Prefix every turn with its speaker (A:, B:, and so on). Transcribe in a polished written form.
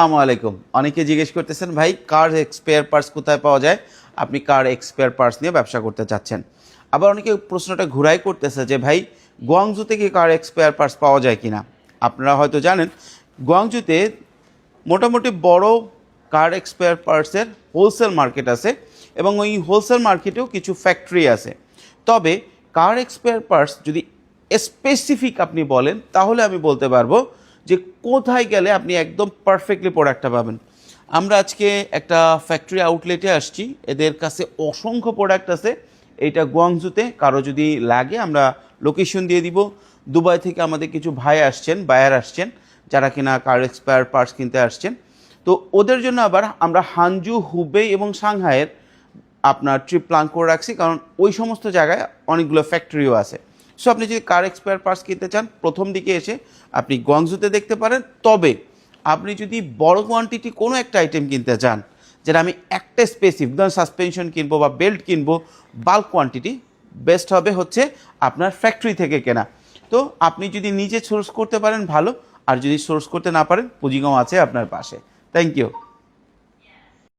A: আসসালামু আলাইকুম। অনেকে জিজ্ঞেস করতেছেন ভাই কার স্পেয়ার পার্টস কোথায় পাওয়া যায়? আপনি কার স্পেয়ার পার্টস নিয়ে ব্যবসা করতে চাচ্ছেন। আবার অনেকে প্রশ্নটা ঘুরাই করতেছে যে ভাই গুয়াংজুতে কি কার স্পেয়ার পার্টস পাওয়া যায় কিনা? আপনারা হয়তো জানেন গুয়াংজুতে মোটামুটি বড় কার স্পেয়ার পার্টসের হোলসেল মার্কেট আছে এবং ওই হোলসেল মার্কেটেও কিছু ফ্যাক্টরি আছে। তবে কার স্পেয়ার পার্টস যদি স্পেসিফিক আপনি বলেন তাহলে আমি বলতে পারবো যে কোথায় গেলে আপনি একদম পারফেক্টলি প্রোডাক্টটা পাবেন। আমরা আজকে একটা ফ্যাক্টরি আউটলেটে আসছি, এদের কাছে অসংখ্য প্রোডাক্ট আছে। এইটা গুয়াংজুতে, কারো যদি লাগে আমরা লোকেশন দিয়ে দিব। দুবাই থেকে আমাদের কিছু ভাই আসছেন, বায়ার আসছেন, যারা কিনা কার স্পেয়ার পার্টস কিনতে আসছেন। তো ওদের জন্য আবার আমরা হানজু, হুবেই এবং সাংহাইয়ের আপনার ট্রিপ প্ল্যান করে রাখছি, কারণ ওই সমস্ত জায়গায় অনেকগুলো ফ্যাক্টরিও আছে। সো আপনি যদি কার স্পেয়ার পার্টস কিনতে চান প্রথম দিকে এসে আপনি গুয়াংজুতে দেখতে পারেন। তবে আপনি যদি বড় কোয়ান্টিটি কোনো একটা আইটেম কিনতে চান, যেটা আমি একটা স্পেসিফিক ধরুন সাসপেনশন কিনবো বা বেল্ট কিনবো, বাল্ক কোয়ান্টিটি বেস্ট হবে হচ্ছে আপনার ফ্যাক্টরি থেকে কেনা। তো আপনি যদি নিজে সোর্স করতে পারেন ভালো, আর যদি সোর্স করতে না পারেন পুঁজিগম আছে আপনার পাশে। Thank you.